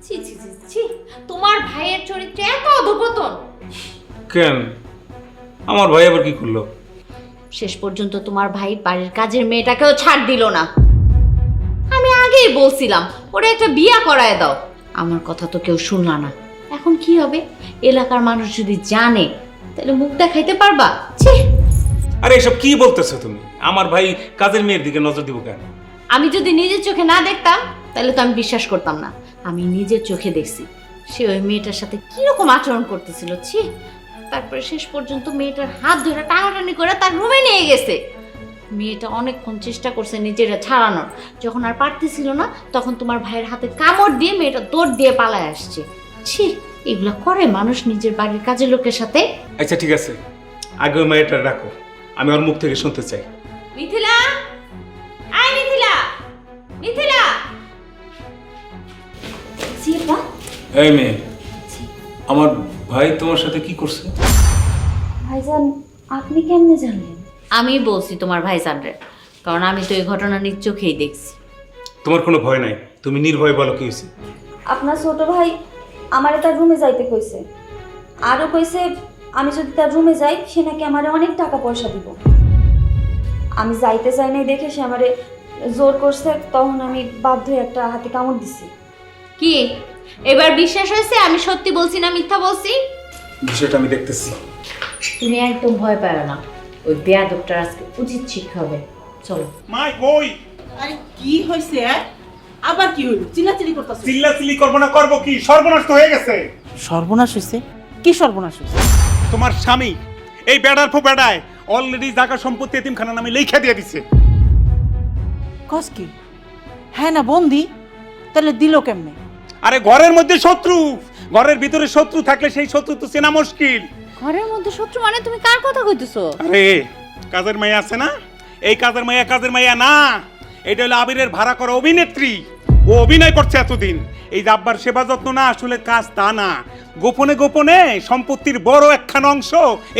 ছি ছি ছি ছি, তোমার ভাইয়ের চরিত্রে এত অধপতন। কেন? আমার ভাই আবার কি করলো? শেষ পর্যন্ত তোমার ভাই বাড়ির কাজের মেয়েটাকেও ছাড় দিল না। আমি আগেই বলছিলাম ওরা একটা বিয়া করায় দাও, আমার কথা তো কেউ শুনলা না। এখন কি হবে? এলাকার মানুষ যদি জানে তাহলে মুখ দেখাইতে পারবা? ছি! আরে এসব কি বলতেছো তুমি? আমার ভাই কাজের মেয়ের দিকে নজর দিব কেন? আমি যদি নিজের চোখে না দেখতাম তাহলে তো আমি বিশ্বাস করতাম না। আমি নিজের চোখে দেখছি সে ওই মেয়েটার সাথে কিরকম আচরণ করতেছিল। ছি! তারপরে শেষ পর্যন্ত মেয়েটার হাত ধরে টানাটানি করে তার রুমে নিয়ে গেছে। মেয়েটা অনেকক্ষণ চেষ্টা করছে নিজেরা ছাড়ানোর, যখন আর পারতেছিল না তখন তোমার ভাইয়ের হাতে কামড় দিয়ে মেয়েটা দৌড় দিয়ে পালায় আসছে। ছি! এগুলা করে মানুষ নিজের বাড়ির কাজের লোকের সাথে? আচ্ছা ঠিক আছে, আগে ওই মেয়েটা রাখো, আমি ওর মুখ থেকে শুনতে চাই। মিথিলা, আয় মিথিলা, মিথিলা। সিপা, এই মেয়ে, আমার ভাই তোমার সাথে কি করছে? ভাইজান আপনি কেমনে জানলেন? আমি বলছি তোমার ভাই জানরে, কারণ আমি তো এই ঘটনা নিজ চোখেই দেখছি। তোমার কোনো ভয় নাই, তুমি নির্ভয় বলো কি হয়েছে। আপনার ছোট ভাই আমারে তার রুমে যাইতে কইছে, আরও কইছে আমি যদি তার রুমে যাই সে নাকি আমারে অনেক টাকা পয়সা দিব। আমি যাইতে চাই নাই দেখে সে আমারে জোর করছে, তখন আমি বাধ্য হয়ে একটা হাতে কামড় দিছি। কি এবার বিশ্বাস হয়েছে আমি সত্যি বলছি না মিথ্যা বলছি? বিষয়টা আমি দেখতেছি। তুমি একদম ভয় পাও না, ওই বেয়াদবটার আজকে উচিত শিক্ষা হবে। চলো। মাই কই? আরে কি হইছে? আবার কি হইল? চিল্লাচিল্লি করতেছ? চিল্লাচিল্লি করবো না করবো কি? সর্বনাশ তো হয়ে গেছে। সর্বনাশ হইছে? কি সর্বনাশ হইছে? তোমার স্বামী এই বেড়ার ফো বেড়ায় অলরেডি জায়গা সম্পত্তি এতিমখানা নামে লেখা দিয়ে দিছে। কস কি? হ্যাঁ না বন্দি? তাহলে দিল কেমনে? আরে ঘরের মধ্যে শত্রু, ঘরের ভিতরে শত্রু থাকলে সেই শত্রু তো চেনা মুশকিল। ঘরের মধ্যে শত্রু মানে তুমি কার কথা কইতেছো? আরে কাজের মাইয়া আছে না, এই কাজের মাইয়া না, এটা হলো আবিরের ভাড়া করা অভিনেত্রী। ও অভিনয় করছে এতদিন। এই যে আব্বার সেবা যত্ন না আসলে কাজ তা না, গোপনে গোপনে সম্পত্তির বড় একখানা অংশ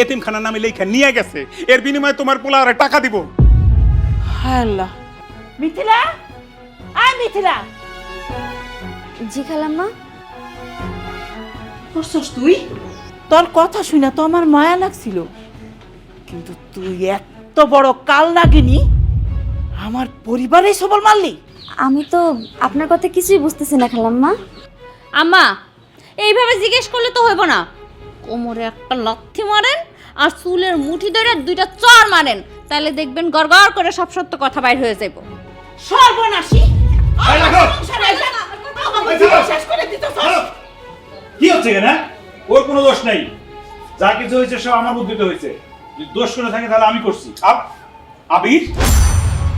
এতিমখানা নামে লেখা নিয়ে গেছে। এর বিনিময়ে তোমার পোলা আরে টাকা দিব। হায় আল্লাহ! মিথিলা, আয় মিথিলা, জি খালাম্মা। করছস তুই? তোর কথা শুনে তো আমার মায়া লাগছিল, কিন্তু তুই এত বড় কাল নাগিনি আমার পরিবারেই সবল মারলি। আমি তো আপনার কথা কিছুই বুঝতেছি না খালাম্মা। আম্মা, এইভাবে জিজ্ঞেস করলে তো হইব না। কোমরে একটা লাথি মারেন আর চুলের মুঠি ধরে দুইটা চর মারেন, তাহলে দেখবেন গড়গড় করে সব সত্য কথা বাইর হয়ে যাইব। সর্বনাশী! এই দেখো! শেষ করে দিতেছ। কি হচ্ছে না? ওর কোনো দোষ নাই, যা কিছু হয়েছে সব আমার বুদ্ধিতে হয়েছে। যদি দোষ করে থাকে তাহলে আমি করছি। আবির,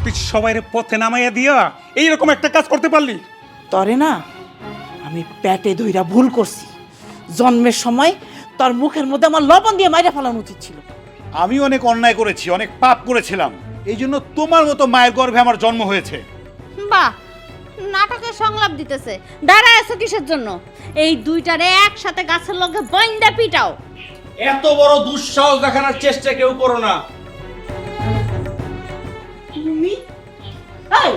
তুই সবাইরে পথে নামাইয়া দিয়া এইরকম একটা কাজ করতে পারলি? তরে না আমি পেটে ধইরা ভুল করছি। জন্মের সময় তোর মুখের মধ্যে আমার লবণ দিয়ে মাইরা ফেলানো উচিত ছিল। আমি অনেক অন্যায় করেছি, অনেক পাপ করেছিলাম, এই জন্য তোমার মতো মায়ের গর্ভে আমার জন্ম হয়েছে। বাহ, নাটকের সংলাপ দিতেছে। দাঁড়ায় আছো কিসের জন্য? এই দুইটারে একসাথে গাছের লগে বাইন্দা পিটাও। এত বড় দুঃসাহস দেখানোর চেষ্টা কেউ করো না। তুমি এই,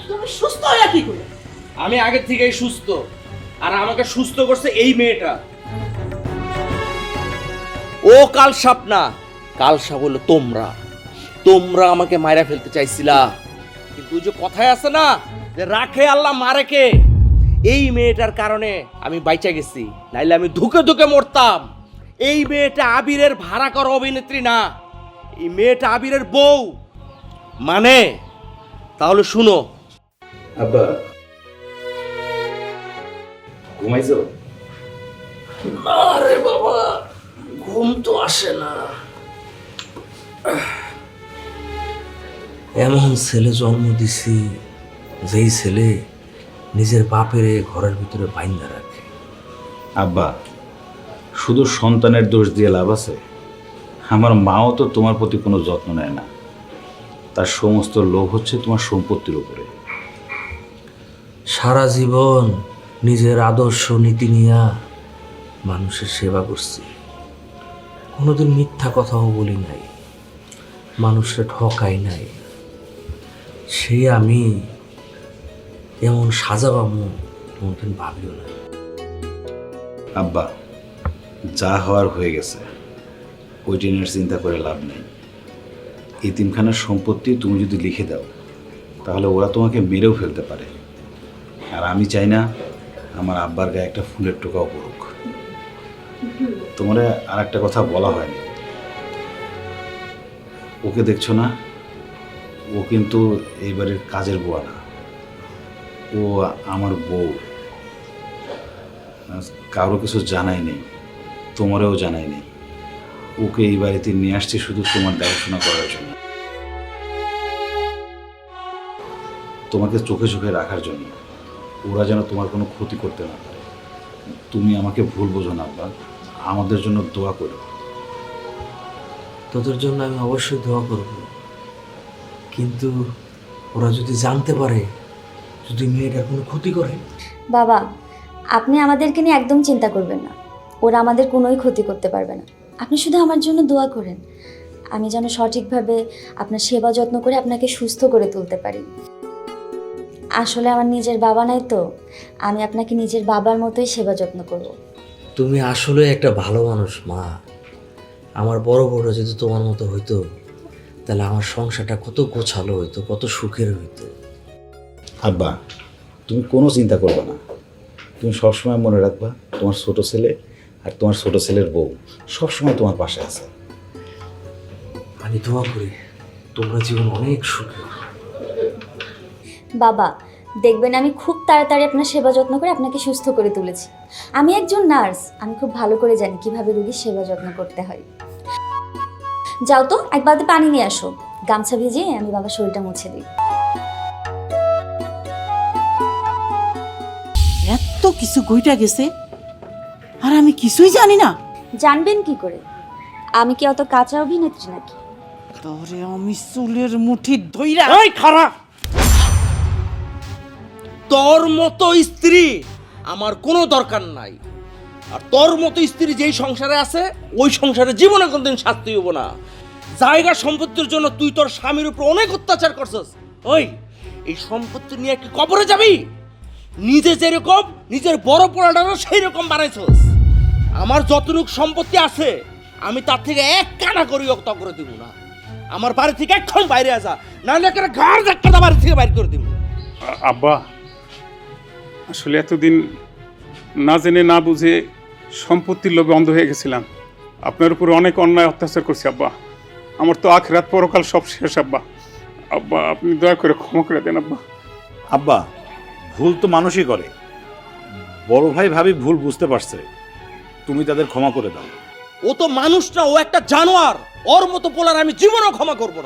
তুমি সুস্থ হইয়া কি করে? আমি আগে থেকেই সুস্থ, আর আমাকে সুস্থ করছে এই মেয়েটা। ও কাল সাপ না, কাল সাপ হলো তোমরা। তোমরা আমাকে মাইরা ফেলতে চাইছিলা, কিন্তু ওই যে কথায় আছে না যে রাখে আল্লাহ মারে কে, এই মেয়েটার কারণে আমি বাইচা গেছি, নাইলে আমি ধুকে ধুকে মরতাম। এই মেয়েটা আবিরের ভাড়া করা অভিনেত্রী না, এই মেয়েটা আবিরের বউ। মানে তাহলে শুনো। আব্বা ঘুমাইছো? আরে বাবা, ঘুম তো আসে না। এমন ছেলে জন্ম দিছি যেই ছেলে নিজের বাপের ঘরের ভিতরে বাইন্দা রাখে। আব্বা শুধু সন্তানের দোষ দিয়ে লাভ আছে? আমার মাও তো তোমার প্রতি কোনো যত্ন নেয় না, তার সমস্ত লোভ হচ্ছে তোমার সম্পত্তির উপরে। সারা জীবন নিজের আদর্শ নীতি নিয়ে মানুষের সেবা করছি, কোনোদিন মিথ্যা কথাও বলি নাই, মানুষের ঠকাই নাই। সে আমি এমন সাজা পাবো কোনোদিন ভাবিও না। আব্বা, যা হওয়ার হয়ে গেছে, ওই টেনের চিন্তা করে লাভ নেই। এতিমখানার সম্পত্তি তুমি যদি লিখে দাও তাহলে ওরা তোমাকে মেরেও ফেলতে পারে, আর আমি চাই না আমার আব্বার গায়ে একটা ফুলের টোকাও পড়ুক। তোমার আর একটা কথা বলা হয়নি, ওকে দেখছো না, ও কিন্তু এই বাড়ির কাজের বুয়া না, ও আমার বউ। কারো কিছু জানাই নেই, তোমারও জানাই নেই। ওকে এই বাড়িতে নিয়ে আসছি শুধু তোমার দেখাশোনা করার জন্য, তোমাকে চোখে চোখে রাখার জন্য, ওরা যেন তোমার কোনো ক্ষতি করতে না পারে। তুমি আমাকে ভুল বোঝো না আব্বা, আমাদের জন্য দোয়া করো। তোদের জন্য আমি অবশ্যই দোয়া করব, কিন্তু ওরা যদি জানতে পারে, যদি মেয়েটার কোনো ক্ষতি করে। বাবা, আপনি আমাদেরকে নিয়ে একদম চিন্তা করবেন না, ওরা আমাদের কোনোই ক্ষতি করতে পারবে না। আপনি শুধু আমার জন্য দোয়া করেন, আমি যেন সঠিকভাবে আপনার সেবা যত্ন করে আপনাকে সুস্থ করে তুলতে পারি। আসলে আমার নিজের বাবা নাই তো, আমি আপনাকে নিজের বাবার মতোই সেবা যত্ন করব। তুমি আসলে একটা ভালো মানুষ মা। আমার বড় বড় যদি তোমার মতো হইতো, তাহলে আমার সংসারটা কত গোছালো হইতো, কত সুখের হইতো। আব্বা, তুমি কোনো চিন্তা করবে না, তুমি সবসময় মনে রাখবা তোমার ছোট ছেলে আর তোমার ছোট ছেলের বউ সবসময় তোমার পাশে আছে। আমি দোয়া করি তোমরা জীবন অনেক সুখের। বাবা, দেখবেন আমি খুব তাড়াতাড়ি আপনার সেবা যত্ন করে আপনাকে সুস্থ করে তুলেছি। আমি একজন নার্স, আমি খুব ভালো করে জানি কিভাবে রোগীর সেবা যত্ন করতে হয়। যাও তো, এক বালতি পানি নিয়ে আসো, গামছা ভিজিয়ে আমি বাবার শরীরটা মুছে দিই। এত কিছু গইটা গেছে আর আমি কিছুই জানি না। জানবেন কি করে? আমি কি অত কাঁচা অভিনেত্রী নাকি? তোরে আমি চুলের মুঠি ধইরা। এই খারাপ, তোর মতো স্ত্রী আমার কোনো দরকার নাই। আর তোর মতো স্ত্রী যেই সংসারে আছে, ওই সংসারে জীবনে কোনদিন শাস্তি হবো না। জায়গা সম্পত্তির জন্য তুই তোর স্বামীর উপর অনেক অত্যাচার করছিস। ওই এই সম্পত্তি নিয়ে কি কবরে যাবি? নিজে যেরকম নিজের বড় পোড়াটারও সেই রকম বানাইছস। আমার যতটুকু সম্পত্তি আছে আমি তার থেকে এক কানা করি অক্ত করে দিব না। আমার বাড়ি থেকে এখন বাইরে আসা, নাহলে একটা ঘর ধাক্কা বাড়ি থেকে বাইরে করে দিব। আব্বা, আসলে এতদিন না জেনে না বুঝে সম্পত্তির লোভে অন্ধ হয়ে গেছিলাম। আপনার উপরে অনেক অন্যায় অত্যাচার করছি আব্বা। আমার তো আখিরাত পরকাল সব শেষ আব্বা। আব্বা, আপনি দয়া করে ক্ষমা করে দেন আব্বা। আব্বা, ভুল তো মানুষই করে, বড় ভাই ভাবি ভুল বুঝতে পারছে, তুমি তাদের ক্ষমা করে দাও। ও তো মানুষ না, ও একটা জানোয়ার। ওর মতো পোলার আমি জীবনেও ক্ষমা করবো না।